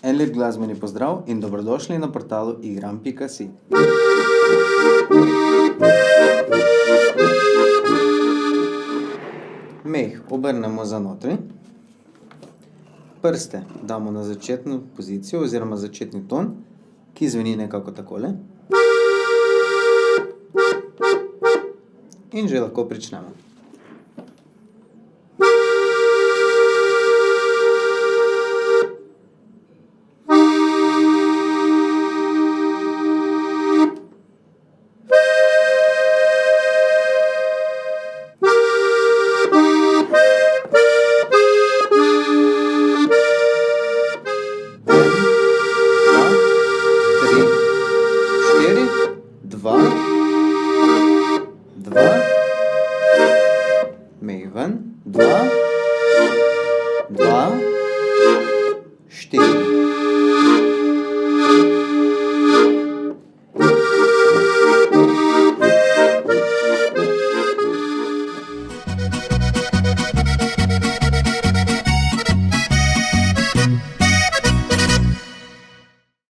En lep glasbeni pozdrav in dobrodošli na portalu igram.si. Meh obrnemo za notri. Prste damo na začetno pozicijo oziroma začetni ton, ki zveni nekako takole. In že lahko pričnemo. Meh ven, 2,